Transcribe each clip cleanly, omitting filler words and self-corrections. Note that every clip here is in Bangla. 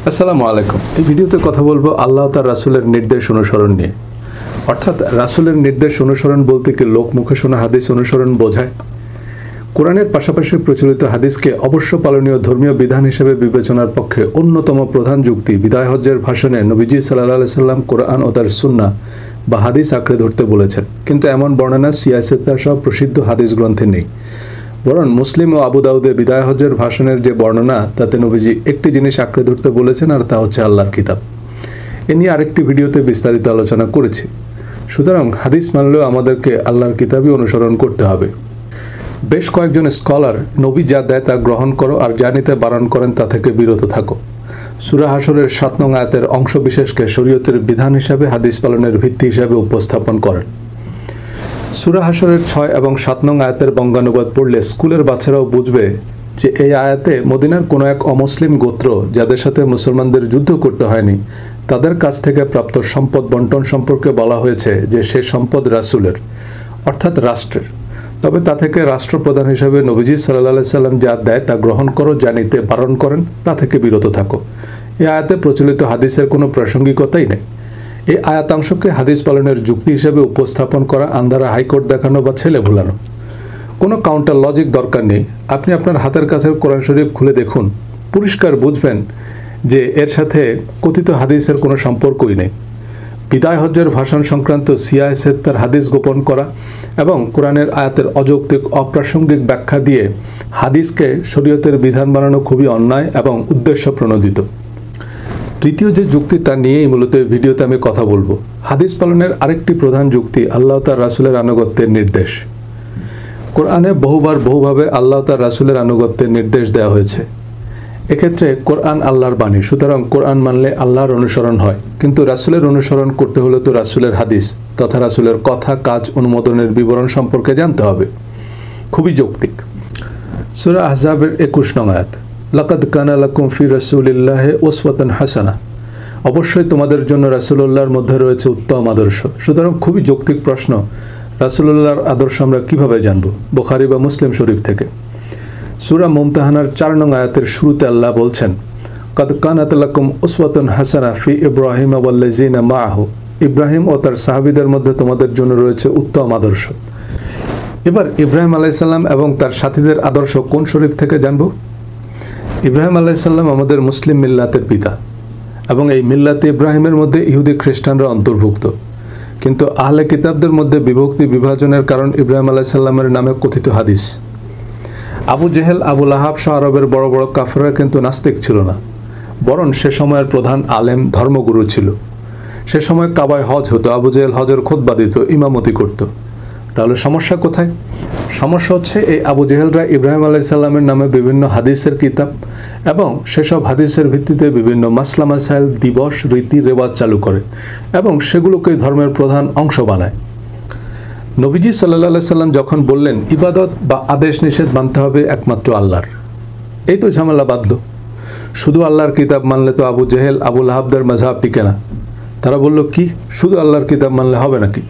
আসসালামু আলাইকুম। এই ভিডিওতে কথা বলবো আল্লাহ তার রাসূলের নির্দেশ অনুসরণ নিয়ে। অর্থাৎ রাসূলের নির্দেশ অনুসরণ বলতে কি লোক মুখে শোনা হাদিস অনুসরণ বোঝায়? কোরআনের পাশাপাশি প্রচলিত হাদিসকে অবশ্য পালনীয় ধর্মীয় বিধান হিসেবে বিবেচনার পক্ষে অন্যতম প্রধান যুক্তি বিদায় হজ্জের ভাষণে নবীজি সাল্লাল্লাহু আলাইহি সাল্লাম কোরআন ও তার সুন্নাহ বা হাদিস আঁকড়ে ধরতে বলেছেন। কিন্তু এমন বর্ণনা সিয়াসিত্তা সহ প্রসিদ্ধ হাদিস গ্রন্থে নেই। বরং মুসলিম ও আবু দাউদে বিদায় হজ্জের ভাষণের যে বর্ণনা তাতে নবীজি একটি জিনিস আঁকড়ে ধরতে বলেছেন, আর তা হচ্ছে আল্লাহর কিতাব। এ নিয়ে আরেকটি ভিডিওতে বিস্তারিত আলোচনা করেছি। সুতরাং হাদিস মানলেও আমাদেরকে আল্লাহর কিতাবই অনুসরণ করতে হবে। বেশ কয়েকজন স্কলার নবী যা দেয় তা গ্রহণ করো আর যা নিতে বারণ করেন তা থেকে বিরত থাকো সূরা হাশরের ৭ নং আয়াতের অংশ বিশেষকে শরীয়তের বিধান হিসাবে হাদিস পালনের ভিত্তি হিসাবে উপস্থাপন করেন। সূরা হাশরের ৬ এবং ৭ নং আয়াতের বঙ্গানুবাদ পড়লে স্কুলের বাচ্চারাও বুঝবে যে এই আয়াতে মদিনার কোনো এক অমুসলিম গোত্র যাদের সাথে মুসলমানদের যুদ্ধ করতে হয়নি তাদের কাছ থেকে প্রাপ্ত সম্পদ বন্টন সম্পর্কে বলা হয়েছে যে সে সম্পদ রাসূলের অর্থাৎ রাষ্ট্রের। তবে তা থেকে রাষ্ট্রপ্রধান হিসেবে নবীজি সাল্লাল্লাহু আলাইহি সাল্লাম যা দেয় তা গ্রহণ করো, যা নিতে বারণ করেন তা থেকে বিরত থাকো। এই আয়াতে প্রচলিত হাদিসের কোনো প্রাসঙ্গিকতাই নেই। এই আয়াতাংশকে হাদিস পালনের যুক্তি হিসেবে উপস্থাপন করা আন্ধারা হাইকোর্ট দেখানো বা ছেলে ভুলানো। কোনো কাউন্টার লজিক দরকার নেই। আপনি আপনার হাতের কাছের কোরআন শরীফ খুলে দেখুন, পরিষ্কার বুঝবেন যে এর সাথে কথিত হাদিসের কোনো সম্পর্কই নেই। বিদায় হজ্জের ভাষণ সংক্রান্ত সিয়াসিত্তার হাদিস গোপন করা এবং কোরআনের আয়াতের অযৌক্তিক অপ্রাসঙ্গিক ব্যাখ্যা দিয়ে হাদিসকে শরীয়তের বিধান বানানো খুবই অন্যায় এবং উদ্দেশ্য প্রণোদিত। তৃতীয় যে যুক্তি তা নিয়েই মূলত ভিডিওতে আমি কথা বলবো। হাদিস পালনের আরেকটি প্রধান যুক্তি আল্লাহ তার রাসূলের আনুগত্যের নির্দেশ। কোরআনে বহুভাবে আল্লাহ তার রাসূলের আনুগত্যের নির্দেশ দেওয়া হয়েছে। এক্ষেত্রে কোরআন আল্লাহর বাণী, সুতরাং কোরআন মানলে আল্লাহর অনুসরণ হয়। কিন্তু রাসূলের অনুসরণ করতে হলে তো রাসূলের হাদিস তথা রাসূলের কথা কাজ অনুমোদনের বিবরণ সম্পর্কে জানতে হবে। খুবই যৌক্তিক। সূরা আহজাবের ২১ নং আয়াত, লাকাদ কানা লাকুম ফি রাসূলিল্লাহি উসওয়াতুন হাসানাহ, অবশ্যই তোমাদের জন্য রাসূলুল্লাহর মধ্যে রয়েছে উত্তম আদর্শ। সুতরাং খুবই যৌক্তিক প্রশ্ন, রাসূলুল্লাহর আদর্শ আমরা কিভাবে জানব? বুখারী বা মুসলিম শরীফ থেকে। সূরা মুমতাহানার ৪ নং আয়াতের শুরুতে আল্লাহ বলছেন, কাদ কানাত লাকুম উসওয়াতুন হাসানাহ ফি ইব্রাহিম ওয়াল্লাযিনা মাআহু, ইব্রাহিম ও তার সাহাবীদের মধ্যে তোমাদের জন্য রয়েছে উত্তম আদর্শ। এবার ইব্রাহিম আলাইহিস সালাম এবং তার সাথীদের আদর্শ কোন শরীফ থেকে জানব? ইব্রাহিম আলাইহিস সালাম আমাদের মুসলিম মিল্লাতের পিতা এবং এই মিল্লাতে ইব্রাহিমের মধ্যে ইহুদি খ্রিস্টানরা অন্তর্ভুক্ত। কিন্তু আহলে কিতাবদের মধ্যে বিভক্তি বিভাজনের কারণ ইব্রাহিম আলাইহিস সালামের নামে কথিত হাদিস। আবু জেহেল, আবু লাহাব সহ আরবের বড় বড় কাফেররা কিন্তু নাস্তিক ছিল না, বরং সে সময়ের প্রধান আলেম ধর্মগুরু ছিল। সে সময় কাবায় হজ হতো, আবু জেহেল হজের খুতবা দিত, ইমামতি করত। তাহলে সমস্যা কোথায়? সমস্যা হচ্ছে এই আবু জেহেলরা ইব্রাহিম আলাইহিস সালামের নামে বিভিন্ন হাদিসের কিতাব এবং সেসব হাদিসের ভিত্তিতে বিভিন্ন মাসলা মাসাইল, দিবস, রীতি রেওয়াজ চালু করে এবং সেগুলোকে ধর্মের প্রধান অংশ বানায়। নবীজি সাল্লাল্লাহু আলাইহি সাল্লাম যখন বললেন ইবাদত বা আদেশ নিষেধ মানতে হবে একমাত্র আল্লাহর, এই তো ঝামেলা বাঁধল। শুধু আল্লাহর কিতাব মানলে তো আবু জেহেল, আবু লাহাবদের মাযহাব টিকে না। তারা বলল কি শুধু আল্লাহর কিতাব মানলে হবে নাকি?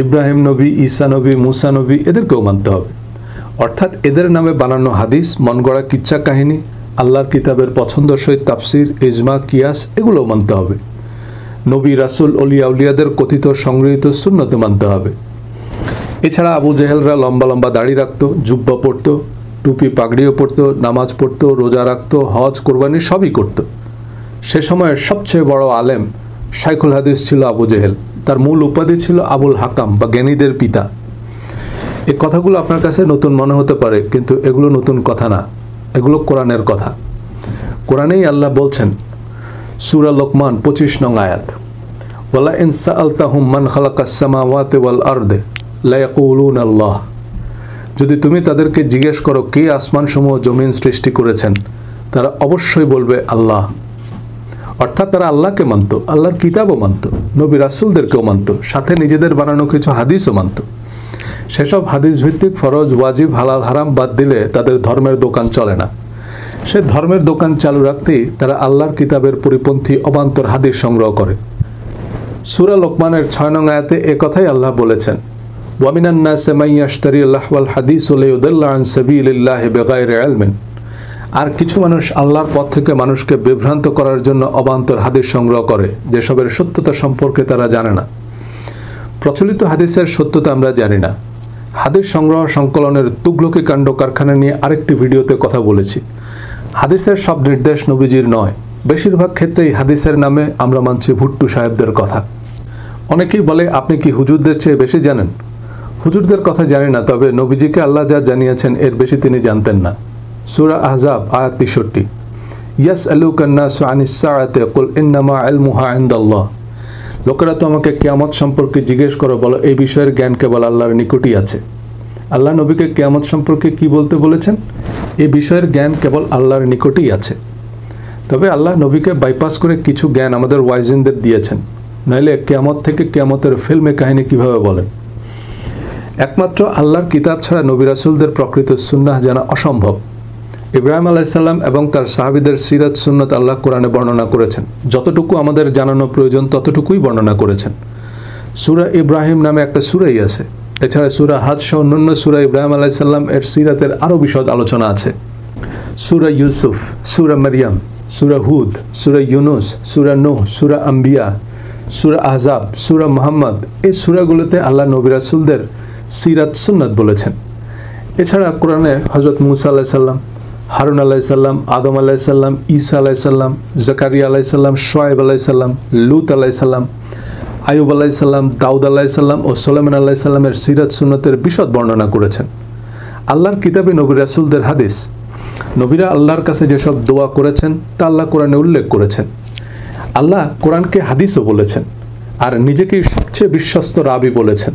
ইব্রাহিম নবী, ঈসা নবী, মুসা নবী এদেরকেও মানতে হবে। অর্থাৎ এদের নামে বানানো হাদিস, মন গড়া কিচ্ছা কাহিনী, আল্লাহর কিতাবের পছন্দসই তাফসির, ইজমা, কিয়াস এগুলোও মানতে হবে। নবী, রাসূল, অলিয়া উলিয়াদের কথিত সংগৃহীত সুন্নত মানতে হবে। এছাড়া আবু জেহেলরা লম্বা লম্বা দাড়ি রাখত, জুব্বা পরত, টুপি পাগড়িও পরত, নামাজ পড়ত, রোজা রাখত, হজ কোরবানি সবই করত। সে সময়ের সবচেয়ে বড় আলেম শাইখুল হাদিস ছিল আবু জেহেল। তার মূল উপাধি ছিল আবুল হাকাম বা জ্ঞানীদের পিতা। এই কথাগুলো আপনার কাছে নতুন মনে হতে পারে, কিন্তু এগুলো নতুন কথা না, এগুলো কোরআনের কথা। কোরআনেই আল্লাহ বলছেন, সূরা লোকমান ২৫ নং আয়াত, ওয়ালা ইন সাআলতাহুম মান খালাকাস সামাওয়াতি ওয়াল আরদ লা ইয়াকুলুনা আল্লাহ, যদি তুমি তাদেরকে জিজ্ঞেস করো কে আসমানসমূহ জমিন সৃষ্টি করেছেন, তারা অবশ্যই বলবে আল্লাহ। অর্থাৎ তারা আল্লাহকে মানত, আল্লাহর কিতাবও মানত, নবী রাসূলদেরকেও মানত, সাথে নিজেদের বানানো কিছু হাদিসও মানত। সেসব হাদিস ভিত্তিক ফরজ, ওয়াজিব, হালাল হারাম বাদ দিলে তাদের ধর্মের দোকান চলে না। সে ধর্মের দোকান চালু রাখতেই তারা আল্লাহর কিতাবের পরিপন্থী অবান্তর হাদিস সংগ্রহ করে। সূরা লোকমানের ৬ নং আয়াতে একথাই আল্লাহ বলেছেন, ওয়ামিনান নাসি মান ইয়াশতারি লাহওয়াল হাদিস লিয়ুদিল্লা আন সাবিলিল্লাহি বিগাইরি ইলমিন, আর কিছু মানুষ আল্লাহর পথ থেকে মানুষকে বিভ্রান্ত করার জন্য অবান্তর হাদিস সংগ্রহ করে, যেসবের সত্যতা সম্পর্কে তারা জানে না। প্রচলিত হাদিসের সত্যতা আমরা জানি না। হাদিস সংগ্রহ সংকলনের তুগলকি কাণ্ড কারখানা নিয়ে আরেকটি ভিডিওতে কথা বলেছি। হাদিসের সব নির্দেশ নবীজির নয়। বেশিরভাগ ক্ষেত্রেই হাদিসের নামে আমরা মানছি ভুট্টু সাহেবদের কথা। অনেকেই বলে, আপনি কি হুজুরদের চেয়ে বেশি জানেন? হুজুরদের কথা জানি না, তবে নবীজিকে আল্লাহ যা জানিয়েছেন এর বেশি তিনি জানতেন না। সূরা আহজাব আয়াত 63। ইয়াসআলুকান নাসু আনিস সাআতি কুল ইন্নামা ইলমুহা ইনদাল্লাহ। লোকেরা তো আমাকে কিয়ামত সম্পর্কে জিজ্ঞেস করে, বলো এই বিষয়ের জ্ঞান কেবল আল্লাহর নিকটই আছে। আল্লাহ নবীকে কিয়ামত সম্পর্কে কি বলতে বলেছেন? এই বিষয়ের জ্ঞান কেবল আল্লাহর নিকটই আছে। তবে আল্লাহ নবীকে বাইপাস করে কিছু জ্ঞান আমাদের ওয়াইজিনদের দিয়েছেন, নইলে কিয়ামত থেকে কিয়ামতের ফিল্মে কাহিনী কিভাবে বলেন? একমাত্র আল্লাহর কিতাব ছাড়া নবী রাসূলদের প্রকৃত সুন্নাহ জানা অসম্ভব। ইব্রাহিম আলাইহিসসালাম এবং তার সাহাবীদের সিরাত সুন্নাত আল্লাহ কোরআনে বর্ণনা করেছেন। যতটুকু আমাদের জানানো প্রয়োজন ততটুকুই বর্ণনা করেছেন। সূরা ইব্রাহিম নামে একটা সূরাই আছে। এছাড়া সূরা হাজ সহ অন্যান্য সূরা ইব্রাহিম আলাইহিসসালাম এর সিরাতের আরও বিশদ আলোচনা আছে। সূরা ইউসুফ, সূরা মারিয়াম, সূরা হুদ, সূরা ইউনুস, সূরা নূহ, সূরা আম্বিয়া, সূরা আহজাব, সূরা মুহাম্মদ, এই সূরাগুলোতে আল্লাহ নবী রাসূলদের সিরাত সুন্নাত বলেছেন। এছাড়া কোরআনে হযরত মুসা আলাইহিস সালাম, হারুন আলাইহিস সালাম, আদম আলাইহিস সালাম, ঈসা আলাইহিস সালাম, জাকারিয়া আলাইহিস সালাম, শুআয়ব আলাইহিস সালাম, লূত আলাইহিস সালাম, আইয়ুব আলাইহিস সালাম, দাউদ আলাইহিস সালাম ও সুলাইমান আলাইহিস সালামের সিরাত সুন্নাতের বিশদ বর্ণনা করেছেন। আল্লাহর কিতাবে নবী রাসূলদের হাদিস। নবীরা আল্লাহর কাছে যেসব দোয়া করেছেন তা আল্লাহ কোরআনে উল্লেখ করেছেন। আল্লাহ কোরআনকে হাদিসও বলেছেন, আর নিজেকেই সবচেয়ে বিশ্বস্ত রাবি বলেছেন।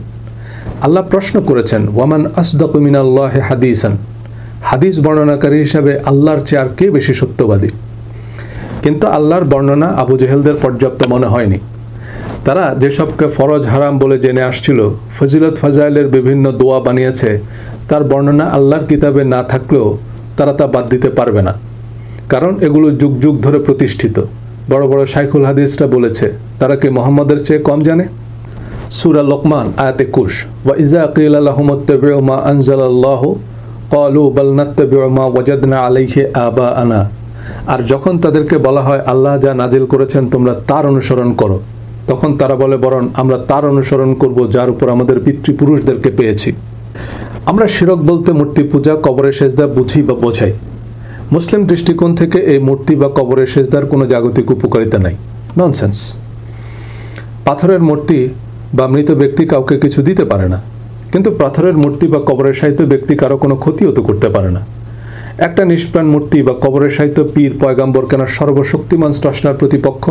আল্লাহ প্রশ্ন করেছেন, ওয়ামান আসদাকু মিনাল্লাহি হাদিসান। হাদিস বর্ণনাকারী হিসাবে আল্লাহর চেয়ে আর কে বেশি সত্যবাদী? কিন্তু আল্লাহর বর্ণনা আবু জেহেলদের পর্যাপ্ত মনে হয়নি। তারা যেসবকে ফরজ হারাম বলে জেনে আসছিল, ফজিলত ফাজাইলের বিভিন্ন দোয়া বানিয়েছে, তার বর্ণনা আল্লাহর কিতাবে না থাকলেও তারা তা বাদ দিতে পারবে না, কারণ এগুলো যুগ যুগ ধরে প্রতিষ্ঠিত। বড় বড় শাইখুল হাদিসরা বলেছে, তারা কি মুহাম্মদের চেয়ে কম জানে? সূরা লোকমান আয়াত 21। ওয়া ইযা কিলা লাহুম ইত্তাবিউ মা আনজালাল্লাহু ক্বালু বাল নাত্তাবিউ মা ওয়াজাদনা আলাইহি আবাআনা। আর যখন তাদেরকে বলা হয় আল্লাহ যা নাজিল করেছেন তোমরা তার অনুসরণ করো, তখন তারা বলে, বরং আমরা তার অনুসরণ করব যার উপর আমাদের পিতৃপুরুষদেরকে পেয়েছি। আমরা শিরক বলতে মূর্তি পূজা, কবরে সেজদা বুঝি বা বোঝাই। মুসলিম দৃষ্টিকোণ থেকে এই মূর্তি বা কবরে সেজদার কোনো জাগতিক উপকারিতা নাই, ননসেন্স। পাথরের মূর্তি বা মৃত ব্যক্তি কাউকে কিছু দিতে পারে না, কিন্তু পাথরের মূর্তি বা কবরে সাহিত্য ব্যক্তি কারো কোনো ক্ষতিও তো করতে পারে না। একটা নিষ্প্রাণ মূর্তি বা কবরে সাহিত্য পীর পয়গাম্বর কেন সর্বশক্তিমান স্রষ্টার প্রতিপক্ষ?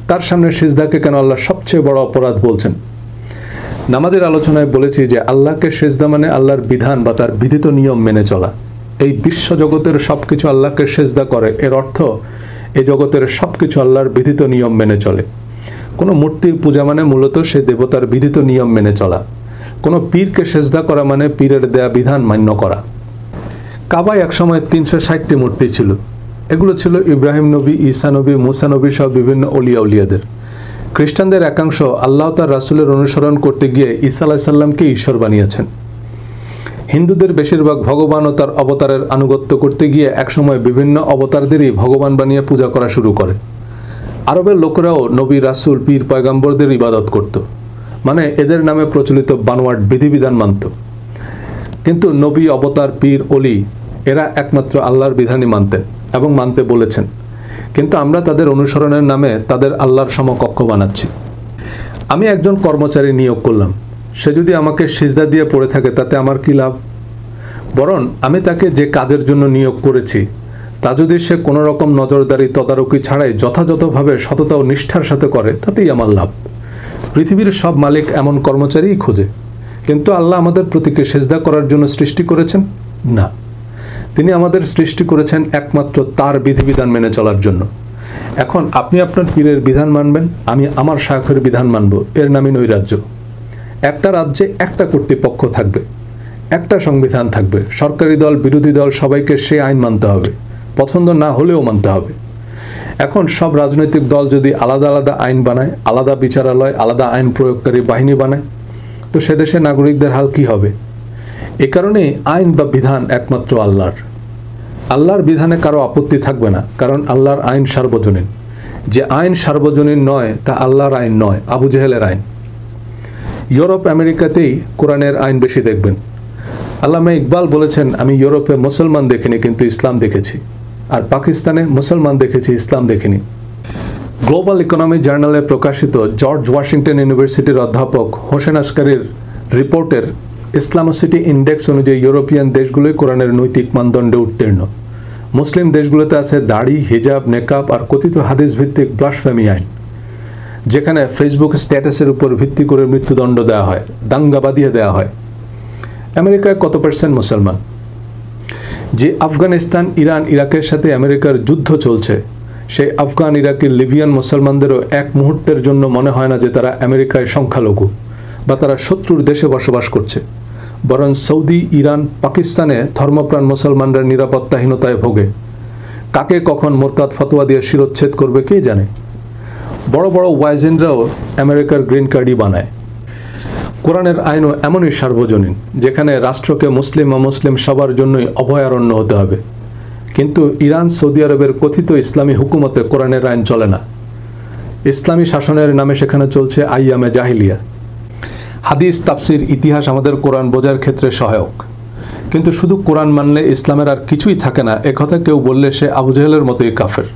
তার সামনে সিজদাকে কেন আল্লাহ সবচেয়ে বড় অপরাধ বলছেন? নামাজের আলোচনায় বলেছি যে আল্লাহকে সেজদা মানে আল্লাহর বিধান বা তার বিধিত নিয়ম মেনে চলা। এই বিশ্বজগতের সব কিছু আল্লাহকে সেজদা করে, এর অর্থ এই জগতের সব কিছু আল্লাহর বিধিত নিয়ম মেনে চলে। কোনো মূর্তির পূজা মানে মূলত সে দেবতার বিধিত নিয়ম মেনে চলা। কোনো পীরকে সেজদা করা মানে পীরের দেয়া বিধান মান্য করা। কাবায় একসময় 360টি মূর্তি ছিল। এগুলো ছিল ইব্রাহিম নবী, ঈসা নবী, মুসা নবী সহ বিভিন্ন অলিয়া উলিয়াদের। খ্রিস্টানদের একাংশ আল্লাহ তার রাসূলের অনুসরণ করতে গিয়ে ঈসা আলাইহিস সালামকে ঈশ্বর বানিয়েছেন। হিন্দুদের বেশিরভাগ ভগবান ও তার অবতারের আনুগত্য করতে গিয়ে একসময় বিভিন্ন অবতারদেরই ভগবান বানিয়ে পূজা করা শুরু করে। আরবের লোকেরাও নবী, রাসূল, পীর পয়গম্বরদের ইবাদত করত, মানে এদের নামে প্রচলিত বানোয়াট বিধিবিধান মানত। কিন্তু নবী, অবতার, পীর, অলি এরা একমাত্র আল্লাহর বিধানই মানতেন এবং মানতে বলেছেন। কিন্তু আমরা তাদের অনুসরণের নামে তাদের আল্লাহর সমকক্ষ বানাচ্ছি। আমি একজন কর্মচারী নিয়োগ করলাম, সে যদি আমাকে সিজদা দিয়ে পড়ে থাকে তাতে আমার কি লাভ? বরং আমি তাকে যে কাজের জন্য নিয়োগ করেছি তা যদি সে কোনো রকম নজরদারি তদারকি ছাড়াই যথাযথভাবে সততা ও নিষ্ঠার সাথে করে তাতেই আমার লাভ। পৃথিবীর সব মালিক এমন কর্মচারীই খোঁজে, কিন্তু আল্লাহ আমাদের প্রতিকে সিজদা করার জন্য সৃষ্টি করেছেন না। তিনি আমাদের সৃষ্টি করেছেন একমাত্র তার বিধিবিধান মেনে চলার জন্য। এখন আপনি আপনার পীরের বিধান মানবেন, আমি আমার শায়খের বিধান মানব, এর নামই নৈরাজ্য। একটা রাজ্যে একটা কর্তৃপক্ষ থাকবে, একটা সংবিধান থাকবে, সরকারি দল, বিরোধী দল সবাইকে সে আইন মানতে হবে, পছন্দ না হলেও মানতে হবে। এখন সব রাজনৈতিক দল যদি আলাদা আলাদা আইন বানায়, আলাদা বিচারালয়, আলাদা আইন প্রয়োগকারী বাহিনী বানায়, তো সে দেশে নাগরিকদের হাল কি হবে? এ কারণে আইন বা বিধান একমাত্র আল্লাহর। আল্লাহর বিধানে কারো আপত্তি থাকবে না, কারণ আল্লাহর আইন সার্বজনীন। যে আইন সার্বজনীন নয় তা আল্লাহর আইন নয়, আবু জেহেলের আইন। ইউরোপ আমেরিকাতেই কোরআনের আইন বেশি দেখবেন। আল্লামা ইকবাল বলেছেন, আমি ইউরোপে মুসলমান দেখিনি কিন্তু ইসলাম দেখেছি, আর পাকিস্তানে মুসলমান দেখেছি, ইসলাম দেখিনি। গ্লোবাল ইকোনমি জার্নালে প্রকাশিত জর্জ ওয়াশিংটন ইউনিভার্সিটির অধ্যাপক হোসেন আসকারির রিপোর্টের ইসলামোসিটি ইন্ডেক্স অনুযায়ী ইউরোপিয়ান দেশগুলোই কোরআনের নৈতিক মানদণ্ডে উত্তীর্ণ। মুসলিম দেশগুলোতে আছে দাড়ি, হিজাব, নেকাব আর কথিত হাদিস ভিত্তিক ব্লাসফেমি আইন, যেখানে ফেসবুক স্ট্যাটাসের উপর ভিত্তি করে মৃত্যুদণ্ড দেওয়া হয়, দাঙ্গা বাঁধিয়ে দেওয়া হয়। আমেরিকায় কত % মুসলমান? যে আফগানিস্তান, ইরান, ইরাকের সাথে আমেরিকার যুদ্ধ চলছে, সেই আফগান, ইরাকি, লিবিয়ান মুসলমানদেরও এক মুহূর্তের জন্য মনে হয় না যে তারা আমেরিকায় সংখ্যালঘু বা তারা শত্রুর দেশে বসবাস করছে। বরং সৌদি, ইরান, পাকিস্তানে ধর্মপ্রাণ মুসলমানরা নিরাপত্তাহীনতায় ভোগে। কাকে কখন মোরতাদ ফতোয়া দিয়ে শিরোচ্ছেদ করবে কে জানে। বড় বড় ওয়াইজেনরাও আমেরিকার গ্রিন কার্ডই বানায়। কোরআনের আইনও এমনই সার্বজনীন, যেখানে রাষ্ট্রকে মুসলিম অমুসলিম সবার জন্যই অভয়ারণ্য হতে হবে। কিন্তু ইরান, সৌদি আরবের কথিত ইসলামী হুকুমতে কোরআনের আইন চলে না। ইসলামী শাসনের নামে সেখানে চলছে আইয়ামে জাহিলিয়া। হাদিস, তাফসির, ইতিহাস আমাদের কোরআন বোঝার ক্ষেত্রে সহায়ক, কিন্তু শুধু কোরআন মানলে ইসলামের আর কিছুই থাকে না একথা কেউ বললে সে আবু জেহেলের মতোই কাফের।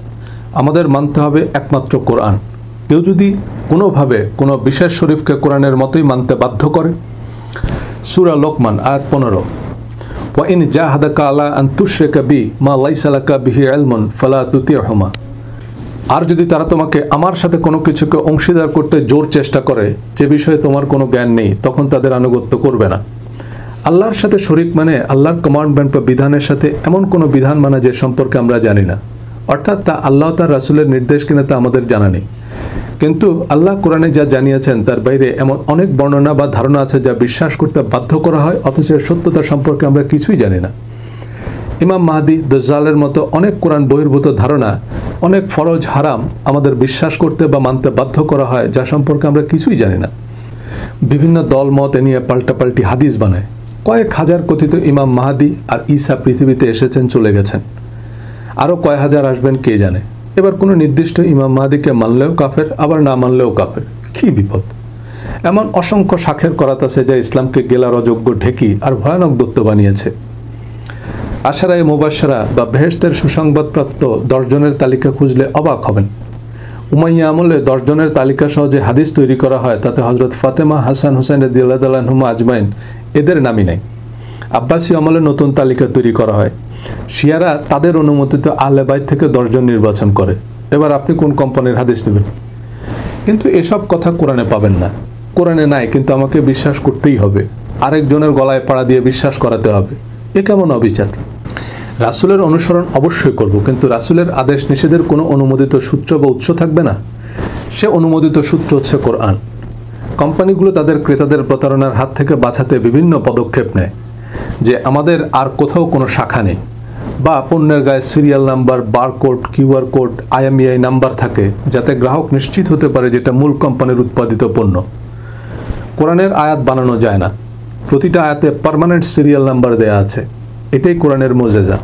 আমাদের মানতে হবে একমাত্র কোরআন। কেউ যদি কোনোভাবে কোনো বিশেষ শরীফকে কোরআনের মতোই মানতে বাধ্য করে, সূরা লোকমান আয়াত 15, ওয়াইন জাহাদাকা আলা আন তুশরিকা বি মা লাইসা লাকা বিহি ইলমুন ফালা তুতি'হুমা। আর যদি তারা তোমাকে আমার সাথে কোনো কিছুকে অংশীদার করতে জোর চেষ্টা করে যে বিষয়ে তোমার কোনো জ্ঞান নেই, তখন তাদের আনুগত্য করবে না। আল্লাহর সাথে শরীক মানে আল্লাহর কমান্ডমেন্ট বা বিধানের সাথে এমন কোনো বিধান মানে যে সম্পর্কে আমরা জানি না, অর্থাৎ তা আল্লাহ তার রাসূলের নির্দেশ কিনা তা আমাদের জানা নেই। কিন্তু আল্লাহ কোরআনে যা জানিয়েছেন তার বাইরে এমন অনেক বর্ণনা বা ধারণা আছে যা বিশ্বাস করতে বাধ্য করা হয়, অথচ এর সত্যতা সম্পর্কে আমরা কিছুই জানি না। ইমাম মাহদি, দাজ্জালের মতো অনেক কোরআন বহির্ভূত ধারণা, অনেক ফরজ হারাম আমাদের বিশ্বাস করতে বা মানতে বাধ্য করা হয় যা সম্পর্কে আমরা কিছুই জানি না। বিভিন্ন দল মত এ নিয়ে পাল্টাপাল্টি হাদিস বানায়। কয়েক হাজার কথিত ইমাম মাহদি আর ঈসা পৃথিবীতে এসেছেন, চলে গেছেন, আরও কয় হাজার আসবেন কে জানে। এবার কোনো নির্দিষ্ট ইমাম মাহদিকে মানলেও কাফের, আবার না মানলেও কাফের। কী বিপদ! এমন অসংখ্য শাখের করাত আছে যা ইসলামকে গেলার অযোগ্য ঢেকি আর ভয়ানক দত্ত বানিয়েছে। আশারায়ে মুবাশশারা বা বেহেশতের সুসংবাদপ্রাপ্ত 10 জনের তালিকা খুঁজলে অবাক হবেন। উমাইয়া আমলে 10 জনের তালিকা সহ যে হাদিস তৈরি করা হয় তাতে হজরত ফাতেমা, হাসান, হুসাইন রাদিয়াল্লাহু তাআলা আনহুমা আজমাইন এদের নামই নাই। আব্বাসী আমলে নতুন তালিকা তৈরি করা হয়। শিয়ারা তাদের অনুমোদিত আহলে বাইত থেকে 10 জন নির্বাচন করে। এবার আপনি কোন কোম্পানির হাদিস নেবেন? কিন্তু এসব কথা কোরআনে পাবেন না। কোরআনে নাই কিন্তু আমাকে বিশ্বাস করতেই হবে, আরেকজনের গলায় পাড়া দিয়ে বিশ্বাস করাতে হবে। এ কেমন অবিচার! রাসূলের অনুসরণ অবশ্যই করব, কিন্তু রাসূলের আদেশ নিষেধের কোনো অনুমোদিত সূত্র বা উৎস থাকবে না। সে অনুমোদিত সূত্র হচ্ছে কোরআন। কোম্পানিগুলো তাদের ক্রেতাদের প্রতারণার হাত থেকে বাঁচাতে বিভিন্ন পদক্ষেপ নেয়, যে আমাদের আর কোথাও কোনো শাখা নেই, বা পণ্যের গায়ে serial number, barcode, QR code, IMEI number থাকে, যাতে গ্রাহক নিশ্চিত হতে পারে যেটা মূল কোম্পানির উৎপাদিত পণ্য। কোরআনের আয়াত বানানো যায় না, প্রতিটা আয়াতে পার্মানেন্ট সিরিয়াল নাম্বার দেয়া আছে। এটাই কোরআনের মুজিজা।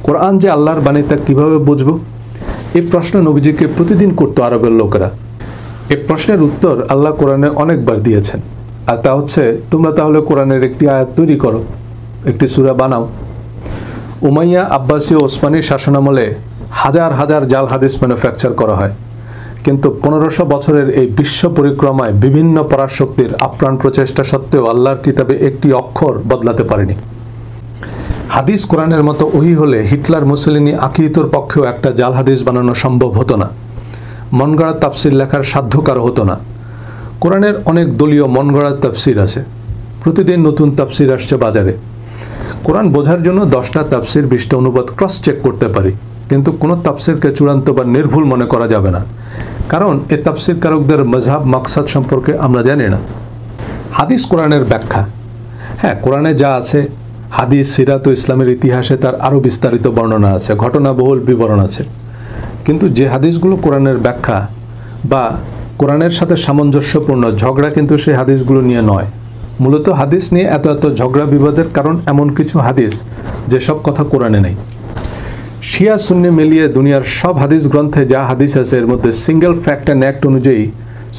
কোরআন যে আল্লাহর বাণী তা কীভাবে বুঝব? এই প্রশ্ন নবীজিকে প্রতিদিন করতো আরবের লোকেরা। এই প্রশ্নের উত্তর আল্লাহ কোরআনে অনেকবার দিয়েছেন, আর তা হচ্ছে, তোমরা তাহলে কোরআনের একটি আয়াত তৈরি করো, একটি সূরা বানাও। উমাইয়া, আব্বাসী ও ওসমানীর শাসনামলে হাজার হাজার জাল হাদিস ম্যানুফ্যাকচার করা হয়, কিন্তু 1500 বছরের এই বিশ্ব পরিক্রমায় বিভিন্ন পরাশক্তির আপ্রাণ প্রচেষ্টা সত্ত্বেও আল্লাহর কিতাবে একটি অক্ষর বদলাতে পারেনি। হাদিস কোরআনের মতো ওহী হলে হিটলার, মুসলিনি, আকিয়িতর পক্ষেও একটা জাল হাদিস বানানো সম্ভব হতো না। মনগড়া তাফসির লেখার সাধ্য কারো হতো না। কোরআনের অনেক দলীয় মনগড়া তাফসির আছে, প্রতিদিন নতুন তাফসির আসছে বাজারে। কোরআন বোঝার জন্য 10টা তাফসির, 20টা অনুবাদ ক্রস চেক করতে পারি, কিন্তু কোনো তাফসিরকে চূড়ান্ত বা নির্ভুল মনে করা যাবে না, কারণ এ তাফসির কারকদের মজহাব, মাকসাদ সম্পর্কে আমরা জানি না। হাদিস কোরআনের ব্যাখ্যা। হ্যাঁ, কোরআনে যা আছে, হাদিস, সিরাত ও ইসলামের ইতিহাসে তার আরও বিস্তারিত বর্ণনা আছে, ঘটনাবহুল বিবরণ আছে। কিন্তু যে হাদিসগুলো কোরআনের ব্যাখ্যা বা কোরআনের সাথে সামঞ্জস্যপূর্ণ, ঝগড়া কিন্তু সেই হাদিসগুলো নিয়ে নয়। মূলত হাদিস নিয়ে এত ঝগড়া বিবাদের কারণ এমন কিছু হাদিস যেসব কথা কোরআনে নেই। শিয়া সুন্নি মিলিয়ে দুনিয়ার সব হাদিস গ্রন্থে যা হাদিস আছে এর মধ্যে সিঙ্গেল ফ্যাক্ট অ্যান্ড অ্যাক্ট অনুযায়ী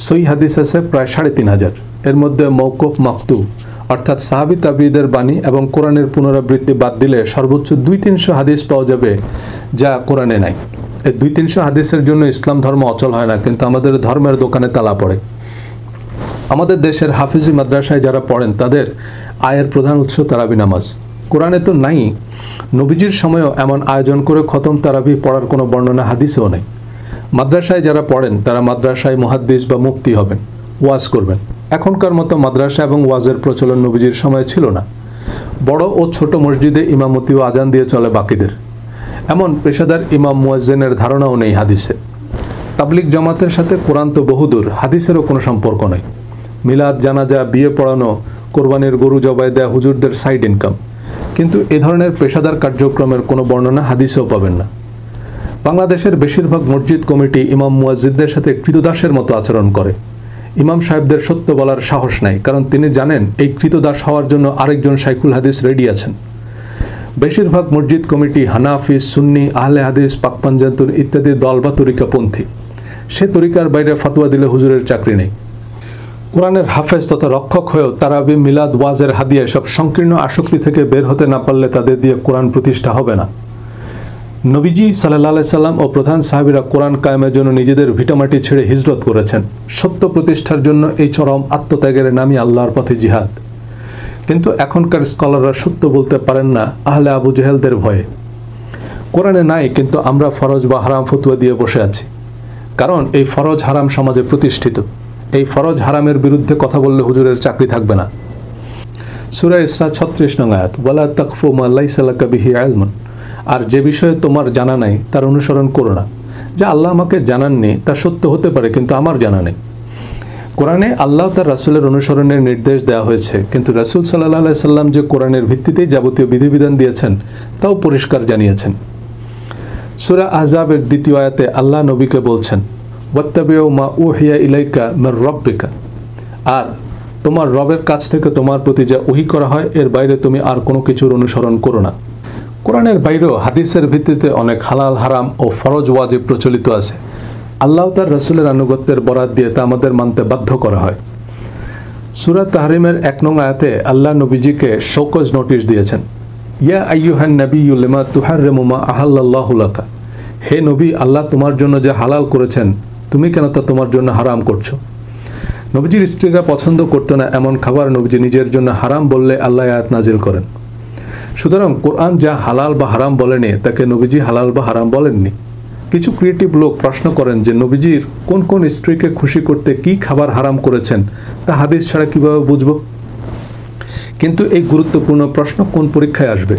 সই হাদিস আছে প্রায় ৩৫০০। এর মধ্যে মওকুফ, মাকতু অর্থাৎ সাহাবী তাবিঈদের বাণী এবং কোরআনের পুনরাবৃত্তি বাদ দিলে সর্বোচ্চ ২০০-৩০০ হাদিস পাওয়া যাবে যা কোরআনে নাই। এই ২০০-৩০০ হাদিসের জন্য ইসলাম ধর্ম অচল হয় না, কিন্তু আমাদের ধর্মের দোকানে তালা পড়ে। আমাদের দেশের হাফিজি মাদ্রাসায় যারা পড়েন তাদের আয়ের প্রধান উৎস তারাবি নামাজ। কোরআনে তো নাই, নবীজির সময়ও এমন আয়োজন করে খতম তারাবি পড়ার কোনো বর্ণনা হাদিসেও নেই। মাদ্রাসায় যারা পড়েন তারা মাদ্রাসায় মুহাদ্দিস বা মুফতি হবেন, ওয়াজ করবেন। এখনকার মতো মাদ্রাসা এবং ওয়াজের প্রচলন নবীজির সময় ছিল না। বড় ও ছোট মসজিদে ইমামতি ও আজান দিয়ে চলে বাকিদের, এমন পেশাদার ইমাম মুয়াজ্জিনের ধারণাও নেই হাদিসে। তাবলিগ জামাতের সাথে কোরআন তো বহুদূর, হাদিসেরও কোনো সম্পর্ক নেই। মিলাদ, জানাজা, বিয়ে পড়ানো, কোরবানির গরু জবাই দেয়া হুজুরদের সাইড ইনকাম, কিন্তু এ ধরনের পেশাদার কার্যক্রমের কোনো বর্ণনা হাদিসেও পাবেন না। বাংলাদেশের বেশিরভাগ মসজিদ কমিটি ইমাম মুয়াজ্জিনদের সাথে কৃতদাসের মতো আচরণ করে। ইমাম সাহেবদের সত্য বলার সাহস নাই, কারণ তিনি জানেন এই কৃতদাস হওয়ার জন্য আরেকজন শাইখুল হাদিস রেডি আছেন। বেশিরভাগ মসজিদ কমিটি হানাফি, সুন্নি, আহলে হাদিস, পাকপাঞ্জাতুন ইত্যাদি দল বা তরিকাপন্থী। সে তরিকার বাইরে ফতোয়া দিলে হুজুরের চাকরি নেই। কোরআনের হাফেজ তথা রক্ষক হয়েও তারাবি, মিলাদ, ওয়াজের হাদিয়া সব সংকীর্ণ আসক্তি থেকে বের হতে না পারলে তাদের দিয়ে কোরআন প্রতিষ্ঠা হবে না। নবীজি সাল্লাল্লাহু আলাইহি সাল্লাম ও প্রধান সাহাবীরা কোরআন কায়েমের জন্য নিজেদের ভিটামাটি ছেড়ে হিজরত করেছেন। সত্য প্রতিষ্ঠার জন্য এই চরম আত্মত্যাগের নামই আল্লাহর পথে জিহাদ। কিন্তু এখনকার স্কলাররা সত্য বলতে পারেন না আহলে আবু জেহেলদের ভয়ে। কোরআনে নাই, কিন্তু আমরা ফরজ বা হারাম ফতোয়া দিয়ে বসে আছি, কারণ এই ফরজ হারাম সমাজে প্রতিষ্ঠিত। এই ফরজ হারামের বিরুদ্ধে কথা বললে হুজুরের চাকরি থাকবে না। সূরা ইসরা ৩৬ নং আয়াত, ওয়ালা তাকফু মা লাইসা লাকা বিহি ইলমুন। আর যে বিষয়ে তোমার জানা নাই তার অনুসরণ করো না। যা আল্লাহ আমাকে জানাননি তা সত্য হতে পারে, কিন্তু আমার জানা নেই। কোরআনে আল্লাহ তার রাসূলের অনুসরণের নির্দেশ দেওয়া হয়েছে, কিন্তু রাসূল সাল্লাল্লাহু আলাইহি সাল্লাম যে কোরআনের ভিত্তিতেই যাবতীয় বিধিবিধান দিয়েছেন তাও পরিষ্কার জানিয়েছেন। সূরা আহজাবের ২য় আয়াতে আল্লাহ নবীকে বলছেন, ওয়াত্তাবিউ মা উহিয়া ইলাইকা মির রাব্বিকা। আর তোমার রবের কাছ থেকে তোমার প্রতি যা ওহী করা হয় এর বাইরে তুমি আর কোনো কিছুর অনুসরণ করো না। কোরআনের বাইরেও হাদিসের ভিত্তিতে অনেক হালাল, হারাম ও ফরজ ওয়াজিব প্রচলিত আছে। আল্লাহ তার রাসূলের আনুগত্যের বরাত দিয়ে তা আমাদের মানতে বাধ্য করা হয়। সূরা তাহরিমের ১ নং আয়াতে আল্লাহ নবীজিকে শোকজ নোটিশ দিয়েছেন, ইয়া আইয়ুহান নাবিয়্যু লিমা তুহাররিমু মা আহাল্লাল্লাহু লাকা। হে নবী, আল্লাহ তোমার জন্য যা হালাল করেছেন তুমি কেন তা তোমার জন্য হারাম করছো? নবীজির স্ত্রীরা পছন্দ করতো না এমন খাবার নবীজি নিজের জন্য হারাম বললে আল্লাহ আয়াত নাজিল করেন। সুতরাং কোরআন যা হালাল বা হারাম বলেনি তাকে নবীজি হালাল বা হারাম বলেননি। কিছু ক্রিয়েটিভ লোক প্রশ্ন করেন যে নবীজির কোন কোন স্ত্রীকে খুশি করতে কি খাবার হারাম করেছেন তা হাদিস ছাড়া কিভাবে বুঝব? কিন্তু এই গুরুত্বপূর্ণ প্রশ্ন কোন পরীক্ষায় আসবে?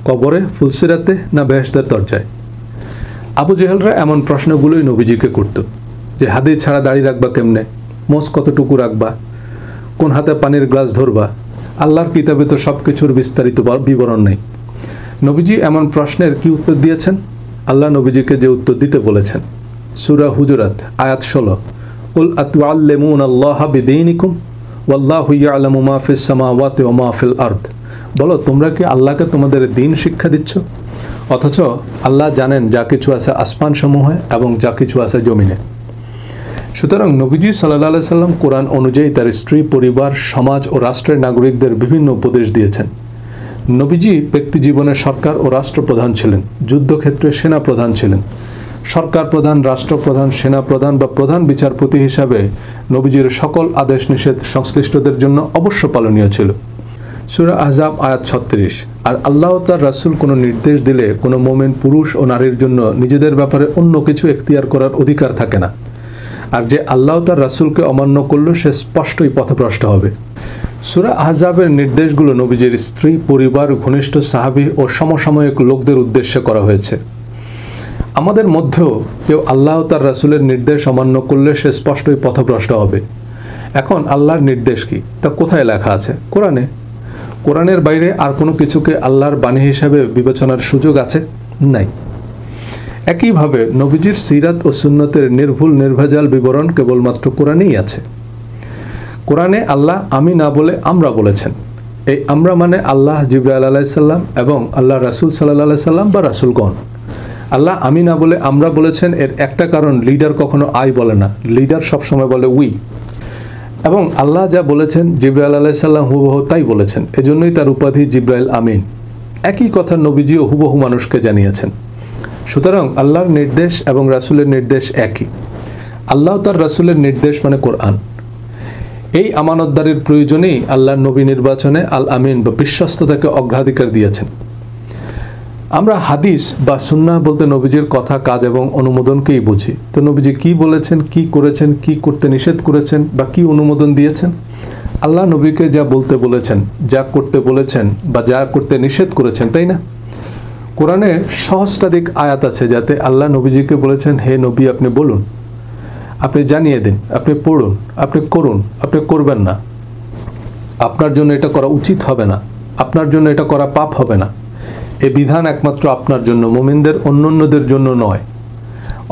কবরে, ফুলসিরাতে না বেহেশতের দরজায়? আবু জেহেলরা এমন প্রশ্নগুলোই নবীজিকে করত, যে হাদিস ছাড়া দাড়ি রাখবা কেমনে, মোষ কতটুকু রাখবা, কোন হাতে পানির গ্লাস ধরবা। আল্লাহর কিতাবে তো সব কিছুর বিস্তারিত বিবরণ নেই। নবীজি এমন প্রশ্নের কি উত্তর দিয়েছেন? আল্লাহ নবীজিকে যে উত্তর দিতে বলেছেন, সূরা হুজুরাত আয়াত ১৬, কুল আতুআল্লিমুনাল্লাহা বিদীনিকুম ওয়াল্লাহু ইয়ালামু মা ফিস সামাওয়াতি ওয়া মা ফিল আরদ। বলো, তোমরা কি আল্লাহকে তোমাদের দ্বীন শিক্ষা দিচ্ছ, অথচ আল্লাহ জানেন যা কিছু আছে আসমান সমূহে এবং যা কিছু আছে জমিনে। সুতরাং নবীজি সাল্লাল্লাহু আলাইহি সাল্লাম কোরআন অনুযায়ী তার স্ত্রী, পরিবার, সমাজ ও রাষ্ট্রের নাগরিকদের বিভিন্ন উপদেশ দিয়েছেন। নবীজি ব্যক্তি জীবনে সরকার ও রাষ্ট্রপ্রধান ছিলেন, যুদ্ধক্ষেত্রে সেনা প্রধান ছিলেন। সরকার প্রধান, রাষ্ট্রপ্রধান, সেনা প্রধান বা প্রধান বিচারপতি হিসাবে নবীজির সকল আদেশ নিষেধ সংশ্লিষ্টদের জন্য অবশ্য পালনীয় ছিল। সূরা আহজাব আয়াত ৩৬। আর আল্লাহ তার রাসূল কোনো নির্দেশ দিলে কোনো মুমিন পুরুষ ও নারীর জন্য নিজেদের ব্যাপারে অন্য কিছু এখতিয়ার করার অধিকার থাকে না। আর যে আল্লাহ তার রাসূলকে অমান্য করল সে স্পষ্টই পথভ্রষ্ট হবে। সূরা আহজাবের নির্দেশগুলো নবীজির স্ত্রী, পরিবার, ঘনিষ্ঠ সাহাবী ও সমসাময়িক লোকদের উদ্দেশ্যে করা হয়েছে। আমাদের মধ্যেও কেউ আল্লাহ তার রাসূলের নির্দেশ অমান্য করলে সে স্পষ্টই পথভ্রষ্ট হবে। এখন আল্লাহর নির্দেশ কি তা কোথায় লেখা আছে? কোরআনে। কোরআনের বাইরে আর কোনো কিছুকে আল্লাহর বাণী হিসাবে বিবেচনার সুযোগ আছে? নাই। একইভাবে নবীজির সিরাত ও সুন্নতের নির্ভুল নির্ভেজাল বিবরণ কেবলমাত্র কোরআনেই আছে। কোরআনে আল্লাহ আমি না বলে আমরা বলেছেন। এই আমরা মানে আল্লাহ, জিবরাইল আলাইহিস সালাম এবং আল্লাহ রাসূল সাল্লাল্লাহু আলাইহি সাল্লাম বা রাসূলগণ। আল্লাহ আমি না বলে আমরা বলেছেন, এর একটা কারণ লিডার কখনো আই বলে না, লিডার সবসময় বলে উই। এবং আল্লাহ যা বলেছেন জিব্রাইল আলাইহিস সালাম হুবহু তাই বলেছেন, এজন্যই তার উপাধি জিব্রাইল আমিন। একই কথা নবীজিও হুবহু মানুষকে জানিয়েছেন। সুতরাং আল্লাহর নির্দেশ এবং রাসূলের নির্দেশ একই। আল্লাহ তার রাসূলের নির্দেশ মানে কোরআন। এই আমানতদারির প্রয়োজনেই আল্লাহর নবী নির্বাচনে আল আমিন বা বিশ্বস্ততাকে অগ্রাধিকার দিয়েছেন। আমরা হাদিস বা সুন্নাহ বলতে নবীজির কথা, কাজ এবং অনুমোদনকেই বুঝি। তো নবীজি কি বলেছেন, কি করেছেন, কি করতে নিষেধ করেছেন বা কি অনুমোদন দিয়েছেন? আল্লাহ নবীকে যা বলতে বলেছেন, যা করতে বলেছেন বা যা করতে নিষেধ করেছেন, তাই না? কোরআনে সহস্রাধিক আয়াত আছে যাতে আল্লাহ নবীজিকে বলেছেন, হে নবী আপনি বলুন, আপনি জানিয়ে দিন, আপনি পড়ুন, আপনি করুন, আপনি করবেন না, আপনার জন্য এটা করা উচিত হবে না, আপনার জন্য এটা করা পাপ হবে না। এ বিধান একমাত্র আপনার জন্য, মুমিনদের অন্যান্যদের জন্য নয়।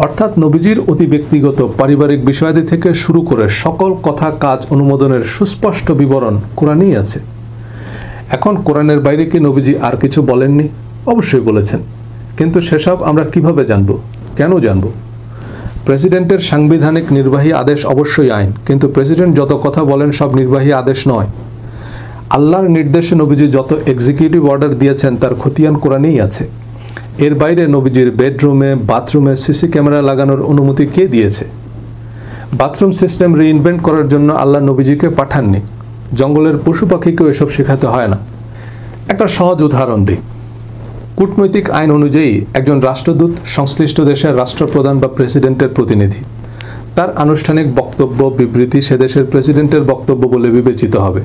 অর্থাৎ নবীজির অতি ব্যক্তিগত পারিবারিক বিষয়াদি থেকে শুরু করে সকল কথা, কাজ, অনুমোদনের সুস্পষ্ট বিবরণ কোরআনেই আছে। এখন কোরআনের বাইরে কি নবীজি আর কিছু বলেননি? অবশ্যই বলেছেন, কিন্তু সেসব আমরা কিভাবে জানব, কেন জানব? প্রেসিডেন্টের সাংবিধানিক নির্বাহী আদেশ অবশ্যই আইন, কিন্তু প্রেসিডেন্ট যত কথা বলেন সব নির্বাহী আদেশ নয়। আল্লাহর নির্দেশে নবীজি যত এক্সিকিউটিভ অর্ডার দিয়েছেন তার খতিয়ান কোরআনেই আছে। এর বাইরে নবীজির বেডরুমে, বাথরুমে সিসি ক্যামেরা লাগানোর অনুমতি কে দিয়েছে? বাথরুম সিস্টেম রিইনভেন্ট করার জন্য আল্লাহ নবীজিকে পাঠাননি। জঙ্গলের পশু পাখিকেও এসব শেখাতে হয় না। একটা সহজ উদাহরণ দিই। কূটনৈতিক আইন অনুযায়ী একজন রাষ্ট্রদূত সংশ্লিষ্ট দেশের রাষ্ট্রপ্রধান বা প্রেসিডেন্টের প্রতিনিধি। তার আনুষ্ঠানিক বক্তব্য, বিবৃতি সে দেশের প্রেসিডেন্টের বক্তব্য বলে বিবেচিত হবে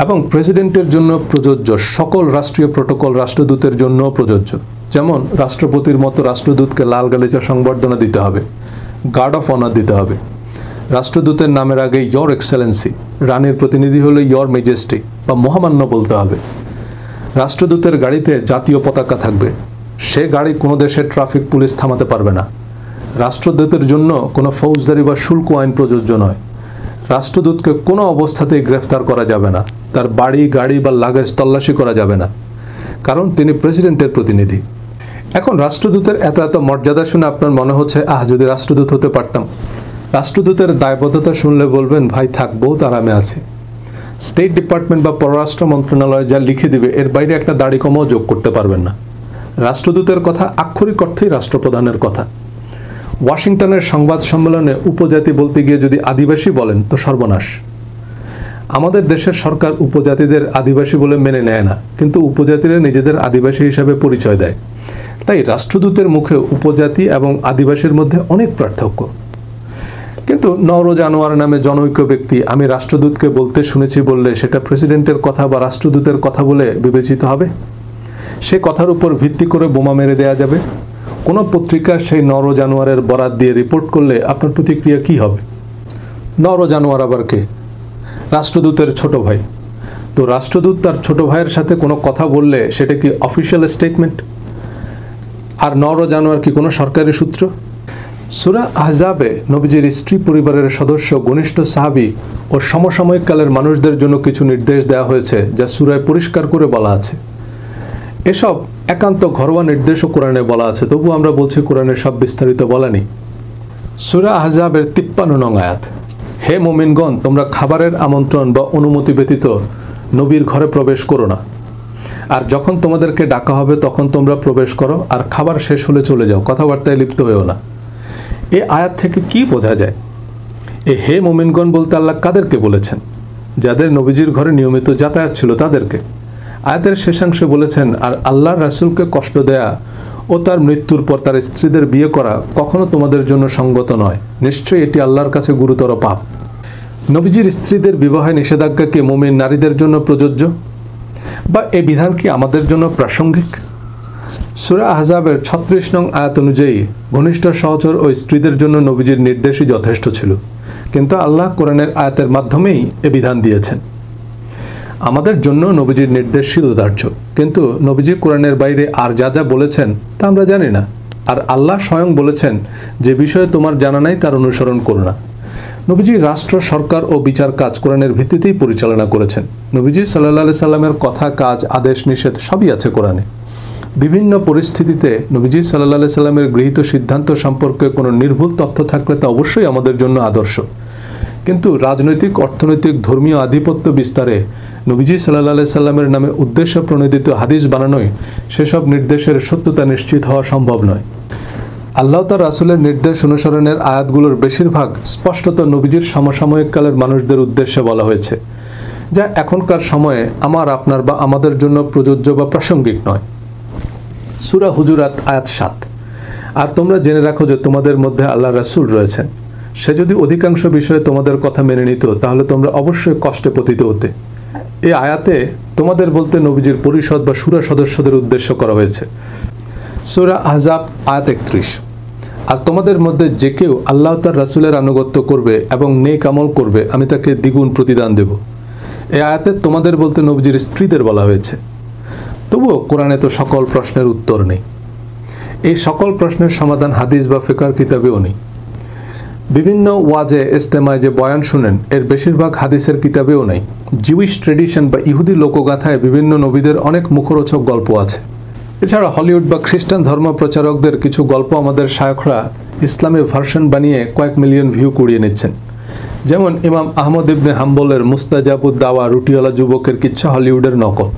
এবং প্রেসিডেন্টের জন্য প্রযোজ্য সকল রাষ্ট্রীয় প্রটোকল রাষ্ট্রদূতের জন্যও প্রযোজ্য। যেমন রাষ্ট্রপতির মতো রাষ্ট্রদূতকে লাল গালিচা সংবর্ধনা দিতে হবে, গার্ড অফ অনার দিতে হবে। রাষ্ট্রদূতের নামের আগে ইয়র এক্সেলেন্সি, রানীর প্রতিনিধি হলে ইয়র মেজেস্টি বা মহামান্য বলতে হবে। রাষ্ট্রদূতের গাড়িতে জাতীয় পতাকা থাকবে, সে গাড়ি কোনো দেশের ট্রাফিক পুলিশ থামাতে পারবে না। রাষ্ট্রদূতের জন্য কোনো ফৌজদারি বা শুল্ক আইন প্রযোজ্য নয়। রাষ্ট্রদূতকে কোনো অবস্থাতেই গ্রেফতার করা যাবে না, তার বাড়ি, গাড়ি বা লাগেজ তল্লাশি করা যাবে না, কারণ তিনি প্রেসিডেন্টের প্রতিনিধি। এখন রাষ্ট্রদূতের এত এত মর্যাদা শুনে আপনার মনে হচ্ছে, যদি রাষ্ট্রদূত হতে পারতাম। রাষ্ট্রদূতের দায়বদ্ধতা শুনলে বলবেন, ভাই থাক, বহুত আরামে আছে। স্টেট ডিপার্টমেন্ট বা পররাষ্ট্র মন্ত্রণালয় যা লিখে দিবে এর বাইরে একটা দাড়ি কমাও যোগ করতে পারবেন না। রাষ্ট্রদূতের কথা আক্ষরিক অর্থেই রাষ্ট্রপ্রধানের কথা। ওয়াশিংটনের সংবাদ সম্মেলনে উপজাতি বলতে গিয়ে যদি আদিবাসী বলেন তো সর্বনাশ। আমাদের দেশের সরকার উপজাতিদের আদিবাসী বলে মেনে নেয় না, কিন্তু উপজাতিরা নিজেদের আদিবাসী হিসাবে পরিচয় দেয়। তাই রাষ্ট্রদূতের মুখে উপজাতি এবং আদিবাসীর মধ্যে অনেক পার্থক্য। কিন্তু নর জানোয়ার নামে জনৈক ব্যক্তি আমি রাষ্ট্রদূতকে বলতে শুনেছি বললে সেটা প্রেসিডেন্টের কথা বা রাষ্ট্রদূতের কথা বলে বিবেচিত হবে? সে কথার উপর ভিত্তি করে বোমা মেরে দেয়া যাবে? কোনো পত্রিকা সেই নর জানোয়ারের বরাত দিয়ে রিপোর্ট করলে আপনার প্রতিক্রিয়া কি হবে? নর জানোয়ার আবার কে? রাষ্ট্রদূতের ছোট ভাই। তো রাষ্ট্রদূত তার ছোট ভাইয়ের সাথে কোনো কথা বললে সেটা কি অফিসিয়াল স্টেটমেন্ট? আর নর জানোয়ার কি কোনো সরকারি সূত্র? সূরা আহজাবে নবীজির স্ত্রী পরিবারের সদস্য, ঘনিষ্ঠ সাহাবী ও সমসাময়িক কালের মানুষদের জন্য কিছু নির্দেশ দেওয়া হয়েছে যা সূরায় পরিষ্কার করে বলা আছে। এসব একান্ত ঘরোয়া নির্দেশও কোরআনে বলা আছে, তবু আমরা বলছি কোরআনের সব বিস্তারিত বলা নেই। সূরা আহজাবের 53 নং আয়াত, হে মুমিনগণ, তোমরা খাবারের আমন্ত্রণ বা অনুমতি ব্যতীত নবীর ঘরে প্রবেশ করো না। আর যখন তোমাদেরকে ডাকা হবে তখন তোমরা প্রবেশ করো, আর খাবার শেষ হলে চলে যাও, কথাবার্তায় লিপ্ত হয়েও না। এ আয়াত থেকে কি বোঝা যায়? হে মুমিনগণ বলতে আল্লাহ কাদেরকে বলেছেন? যাদের নবীজির ঘরে নিয়মিত যাতায়াত ছিল তাদেরকে। আয়াতের শেষাংশে বলেছেন, আর আল্লাহর রাসূলকে কষ্ট দেয়া ও তার মৃত্যুর পর তার স্ত্রীদের বিয়ে করা কখনো তোমাদের জন্য সঙ্গত নয়, নিশ্চয়ই এটি আল্লাহর কাছে গুরুতর পাপ। নবীজির স্ত্রীদের বিবাহে নিষেধাজ্ঞা কি মুমিন নারীদের জন্য প্রযোজ্য, বা এ বিধান কি আমাদের জন্য প্রাসঙ্গিক? সূরা আহজাবের 36 নং আয়াত অনুযায়ী ঘনিষ্ঠ সহচর ও স্ত্রীদের জন্য নবীজির নির্দেশই যথেষ্ট ছিল, কিন্তু আল্লাহ কোরআনের আয়াতের মাধ্যমেই এ বিধান দিয়েছেন। আমাদের জন্য নবীজির নির্দেশ শিরোধার্য, কিন্তু নবীজি কোরআনের বাইরে আর যা যা বলেছেন তা আমরা জানি না। আর আল্লাহ স্বয়ং বলেছেন, যে বিষয়ে তোমার জানা নাই তার অনুসরণ করো না। নবীজি রাষ্ট্র, সরকার ও বিচার কাজ কোরআনের ভিত্তিতেই পরিচালনা করেছেন। নবীজি সাল্লাল্লাহু আলাইহি সাল্লামের কথা, কাজ, আদেশ, নিষেধ সবই আছে কোরআনে। বিভিন্ন পরিস্থিতিতে নবীজি সাল্লাল্লাহু আলাইহি সাল্লামের গৃহীত সিদ্ধান্ত সম্পর্কে কোনো নির্ভুল তথ্য থাকলে তা অবশ্যই আমাদের জন্য আদর্শ। কিন্তু রাজনৈতিক, অর্থনৈতিক, ধর্মীয় আধিপত্য বিস্তারে নবীজি সাল্লাল্লাহু আলাইহি সাল্লামের নামে উদ্দেশ্য প্রণোদিত হাদিস বানানোয় সেসব নির্দেশের সত্যতা নিশ্চিত হওয়া সম্ভব নয়। আল্লাহ তার রাসূলের নির্দেশ অনুসরণের আয়াতগুলোর বেশিরভাগ স্পষ্টত নবীজির সমসাময়িক কালের মানুষদের উদ্দেশ্যে বলা হয়েছে, যা এখনকার সময়ে আমার, আপনার বা আমাদের জন্য প্রযোজ্য বা প্রাসঙ্গিক নয়। সূরা হুজুরাত আয়াত 7। আর তোমরা জেনে রাখো যে তোমাদের মধ্যে আল্লাহর রাসূল রয়েছেন, সে যদি অধিকাংশ বিষয়ে তোমাদের কথা মেনে নিত তাহলে তোমরা অবশ্যই কষ্টে পতিত হতে। এই আয়াতে তোমাদের বলতে নবীজির পরিষদ বা সূরা সদস্যদের উদ্দেশ্য করা হয়েছে। সূরা আহজাব আয়াত 31। আর তোমাদের মধ্যে যে কেউ আল্লাহ তার রাসূলের আনুগত্য করবে এবং নেক আমল করবে, আমি তাকে দ্বিগুণ প্রতিদান দেব। এই আয়াতে তোমাদের বলতে নবীজির স্ত্রীদের বলা হয়েছে। তবুও কোরআনে তো সকল প্রশ্নের উত্তর নেই। এই সকল প্রশ্নের সমাধান হাদিস বা ফিকহ কিতাবেও নেই। বিভিন্ন ওয়াজে, ইজতেমায় যে বয়ান শুনেন, এর বেশিরভাগ হাদিসের কিতাবেও নেই। জিউইশ ট্রেডিশন বা ইহুদি লোকগাথায় বিভিন্ন নবীদের অনেক মুখরোচক গল্প আছে। এছাড়া হলিউড বা খ্রিস্টান ধর্ম প্রচারকদের কিছু গল্প আমাদের শায়খরা ইসলামে ভার্সন বানিয়ে কয়েক মিলিয়ন ভিউ কুড়িয়ে নিচ্ছেন। যেমন ইমাম আহমদ ইবনে হাম্বলের মুস্তাজাবুদ দাওয়া রুটিওয়ালা যুবকের কিচ্ছা হলিউডের নকল।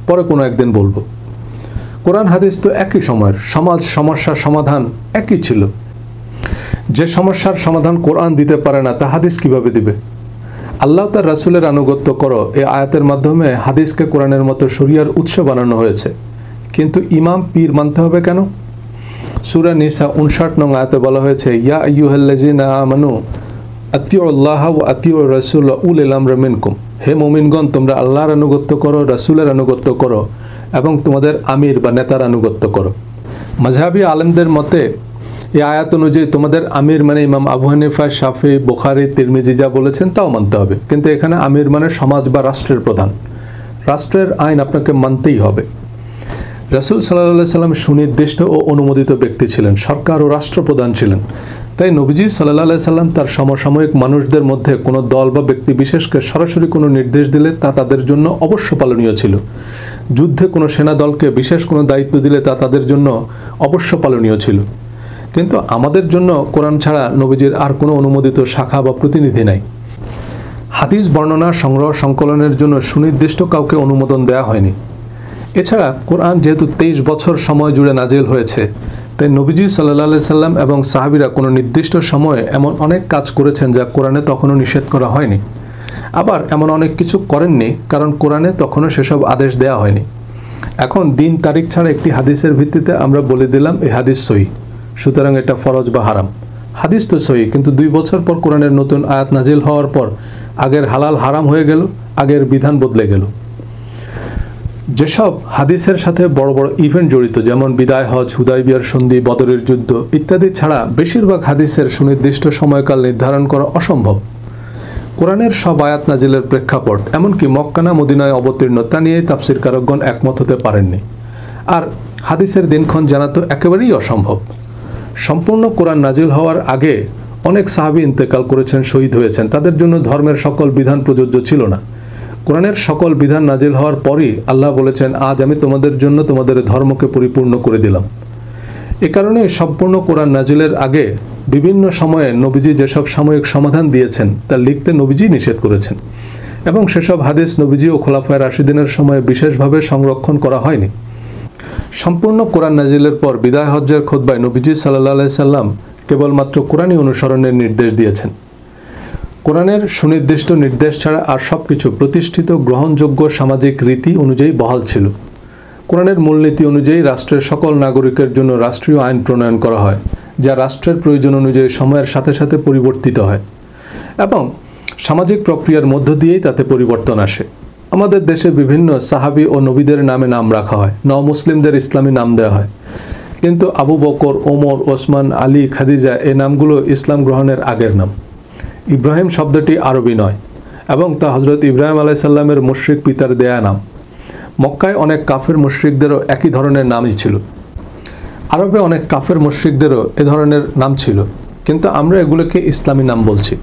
পরে কোনো একদিন বলবো। কোরআন হাদিস তো একই সময়ের, সমাজ সমস্যার সমাধান একই ছিল। যে সমস্যার সমাধান কোরআন দিতে পারে না তা হাদিস কিভাবে দিবে? আল্লাহ তার রাসূলের আনুগত্য করো, এই আয়াতের মাধ্যমে হাদিসকে কোরআনের মতো শরিয়ার উৎস বানানো হয়েছে। কিন্তু ইমাম পীর মানতে হবে কেন? সূরা নিসা 59 নং আয়াতে বলা হয়েছে, ইয়া আইয়ুহাল্লাযিনা আমানু আতিউল্লাহ ওয়া আতিউর রাসূল ওয়া উলিল আমরি মিনকুম। হে মুমিনগণ, তোমরা আল্লাহর আনুগত্য করো, রাসূলের আনুগত্য করো এবং তোমাদের আমির বা নেতার আনুগত্য করো। মাযহাবী আলেমদের মতে এই আয়াত অনুযায়ী তোমাদের আমির মানে ইমাম আবু হানিফা, শাফি, বুখারী, তিরমিজি যা বলেছেন তাও মানতে হবে। কিন্তু এখানে আমির মানে সমাজ বা রাষ্ট্রের প্রধান। রাষ্ট্রের আইন আপনাকে মানতেই হবে। রাসূল সাল্লাল্লাহু আলাইহি সাল্লাম সুনির্দিষ্ট ও অনুমোদিত ব্যক্তি ছিলেন, সরকার ও রাষ্ট্রপ্রধান ছিলেন। তাই নবীজি সাল্লাল্লাহু আলাইহি সাল্লাম তার সমসাময়িক মানুষদের মধ্যে কোনো দল বা ব্যক্তি বিশেষকে সরাসরি কোনো নির্দেশ দিলে তা তাদের জন্য অবশ্য পালনীয় ছিল। যুদ্ধে কোনো সেনা দলকে বিশেষ কোনো দায়িত্ব দিলে তা তাদের জন্য অবশ্য পালনীয় ছিল। কিন্তু আমাদের জন্য কোরআন ছাড়া নবীজির আর কোনো অনুমোদিত শাখা বা প্রতিনিধি নাই। হাদিস বর্ণনা সংগ্রহ সংকলনের জন্য সুনির্দিষ্ট কাউকে অনুমোদন দেওয়া হয়নি। এছাড়া কোরআন যেহেতু 23 বছর সময় জুড়ে নাজিল হয়েছে, তাই নবীজি সাল্লাল্লাহু আলাইহি সাল্লাম এবং সাহাবীরা কোনো নির্দিষ্ট সময়ে এমন অনেক কাজ করেছেন যা কোরআনে তখনও নিষেধ করা হয়নি। আবার এমন অনেক কিছু করেননি, কারণ কোরআনে তখনও সেসব আদেশ দেওয়া হয়নি। এখন দিন তারিখ ছাড়া একটি হাদিসের ভিত্তিতে আমরা বলে দিলাম এই হাদিস সহিহ, সুতরাং এটা ফরজ বা হারাম। হাদিস তো সহিহ, কিন্তু 2 বছর পর কোরআনের নতুন আয়াত নাজিল হওয়ার পর আগের হালাল হারাম হয়ে গেল, আগের বিধান বদলে গেল। যেসব হাদিসের সাথে বড় বড় ইভেন্ট জড়িত, যেমন বিদায় হজ, হুদাইবিয়ার সন্ধি, বদরের যুদ্ধ ইত্যাদি ছাড়া বেশিরভাগ হাদিসের সুনির্দিষ্ট সময়কাল নির্ধারণ করা অসম্ভব। কোরআনের সব আয়াত নাজিলের প্রেক্ষাপট, এমনকি মক্কা না মদিনায় অবতীর্ণ, তা নিয়ে তাফসীরকারকগণ একমত হতে পারেননি। আর হাদিসের দিনক্ষণ জানা তো একেবারেই অসম্ভব। সম্পূর্ণ কোরআন নাজিল হওয়ার আগে অনেক সাহাবী ইন্তেকাল করেছেন, শহীদ হয়েছেন। তাদের জন্য ধর্মের সকল বিধান প্রযোজ্য ছিল না। কোরআনের সকল বিধান নাজিল হওয়ার পরই আল্লাহ বলেছেন, আজ আমি তোমাদের জন্য তোমাদের ধর্মকে পরিপূর্ণ করে দিলাম। এ কারণে সম্পূর্ণ কোরআন নাজিলের আগে বিভিন্ন সময়ে নবীজি যেসব সাময়িক সমাধান দিয়েছেন তা লিখতে নবীজি নিষেধ করেছেন, এবং সেসব হাদিস নবীজি ও খোলাফায়ে রাশিদিনের সময়ে বিশেষভাবে সংরক্ষণ করা হয়নি। সম্পূর্ণ কোরআন নাজিলের পর বিদায় হজ্জের খুতবায় নবীজি সাল্লাল্লাহু আলাইহি সাল্লাম কেবলমাত্র কোরআনই অনুসরণের নির্দেশ দিয়েছেন। কোরআনের সুনির্দিষ্ট নির্দেশ ছাড়া আর সব কিছু প্রতিষ্ঠিত গ্রহণযোগ্য সামাজিক রীতি অনুযায়ী বহাল ছিল। কোরআনের মূলনীতি অনুযায়ী রাষ্ট্রের সকল নাগরিকের জন্য রাষ্ট্রীয় আইন প্রণয়ন করা হয়, যা রাষ্ট্রের প্রয়োজন অনুযায়ী সময়ের সাথে সাথে পরিবর্তিত হয়, এবং সামাজিক প্রক্রিয়ার মধ্য দিয়েই তাতে পরিবর্তন আসে। আমাদের দেশে বিভিন্ন সাহাবী ও নবীদের নামে নাম রাখা হয়, মুসলিমদের ইসলামী নাম দেওয়া হয়। কিন্তু আবু বকর, ওমর, ওসমান, আলী, খাদিজা এই নামগুলো ইসলাম গ্রহণের আগের নাম। ইব্রাহিম শব্দটি আরবি নয়, এবং তা হযরত ইব্রাহিম আলাইহিস সালামের মুশরিক পিতার দেয়া নাম। মক্কায় অনেক কাফের মুশরিকদেরও একই ধরনের নামই ছিল। আরবে অনেক কাফের মুশরিকদেরও এ ধরনের নাম ছিল, কিন্তু আমরা এগুলোকে ইসলামী নাম বলছি।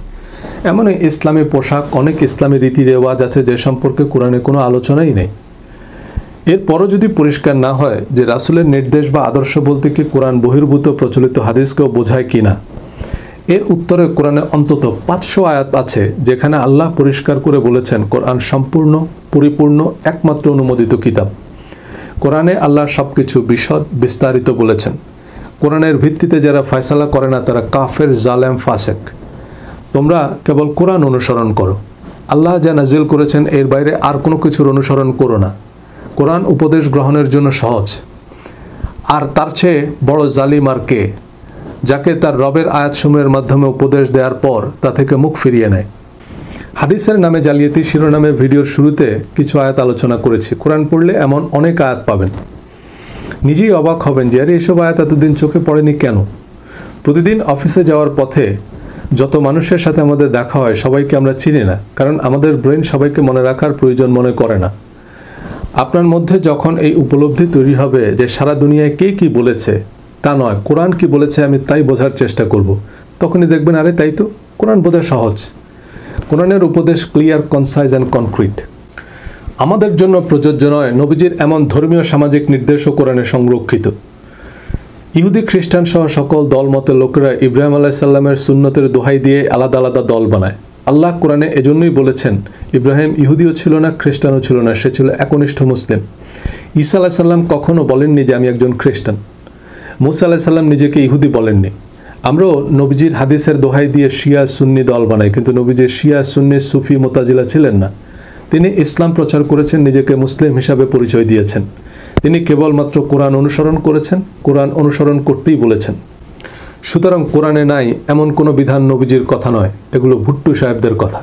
এমনই ইসলামী পোশাক, অনেক ইসলামী রীতি রেওয়াজ আছে যে সম্পর্কে কোরআনে কোনো আলোচনাই নেই। এরপরও যদি পরিষ্কার না হয় যে রাসূলের নির্দেশ বা আদর্শ বলতে কি কোরআন বহির্ভূত প্রচলিত হাদিসকেও বোঝায় কি না, এর উত্তরে কোরআনে অন্তত 500 আয়াত আছে যেখানে আল্লাহ পরিষ্কার করে বলেছেন কোরআন সম্পূর্ণ, পরিপূর্ণ, একমাত্র অনুমোদিত কিতাব। কোরআনে আল্লাহ সব কিছু বিশদ বিস্তারিত বলেছেন। কোরআনের ভিত্তিতে যারা ফয়সালা করে না তারা কাফের, জালেম, ফাসেক। তোমরা কেবল কোরআন অনুসরণ করো। আল্লাহ যা নাজিল করেছেন এর বাইরে আর কোনো কিছুর অনুসরণ করো না। কোরআন উপদেশ গ্রহণের জন্য সহজ। আর তার চেয়ে বড় জালিম আর কে, যাকে তার রবের আয়াতসমূহের মাধ্যমে উপদেশ দেওয়ার পর তা থেকে মুখ ফিরিয়ে নেয়। হাদিসের নামে জালিয়াতি শিরোনামে ভিডিওর শুরুতে কিছু আয়াত আলোচনা করেছি। কোরআন পড়লে এমন অনেক আয়াত পাবেন, নিজেই অবাক হবেন যে আরে এসব আয়াত এতদিন চোখে পড়েনি কেন। প্রতিদিন অফিসে যাওয়ার পথে যত মানুষের সাথে আমাদের দেখা হয় সবাইকে আমরা চিনি না, কারণ আমাদের ব্রেন সবাইকে মনে রাখার প্রয়োজন মনে করে না। আপনার মধ্যে যখন এই উপলব্ধি তৈরি হবে যে সারা দুনিয়ায় কে কি বলেছে তা নয়, কোরআন কি বলেছে আমি তাই বোঝার চেষ্টা করব, তখনই দেখবেন আরে তাই তো, কোরআন বোঝা সহজ। কোরআনের উপদেশ ক্লিয়ার, কনসাইজ অ্যান্ড কনক্রিট। আমাদের জন্য প্রযোজ্য নয়, নবীজির এমন ধর্মীয় সামাজিক নির্দেশও কোরআনে সংরক্ষিত। ইহুদি খ্রিস্টান সহ সকল দলমতের লোকেরা ইব্রাহিম আলাইহিস সালামের সুন্নতের দোহাই দিয়ে আলাদা আলাদা দল বানায়। আল্লাহ কোরআনে এজন্যই বলেছেন ইব্রাহিম ইহুদিও ছিল না, খ্রিস্টানও ছিল না, সে ছিল একনিষ্ঠ মুসলিম। ঈসা আলাইহিস সালাম কখনও বলেননি যে আমি একজন খ্রিস্টান। মুসা আলাইহিস সালাম নিজেকে ইহুদি বলেননি। আমরাও নবীজির হাদিসের দোহাই দিয়ে শিয়া সুন্নি দল বানাই, কিন্তু নবীজির শিয়া, সুন্নি, সুফি, মুতাজিলা ছিলেন না। তিনি ইসলাম প্রচার করেছেন, নিজেকে মুসলিম হিসাবে পরিচয় দিয়েছেন। তিনি কেবলমাত্র কোরআন অনুসরণ করেছেন, কোরআন অনুসরণ করতেই বলেছেন। সুতরাং কোরআনে নাই এমন কোনো বিধান নবীজির কথা নয়, এগুলো ভুট্টু সাহেবদের কথা।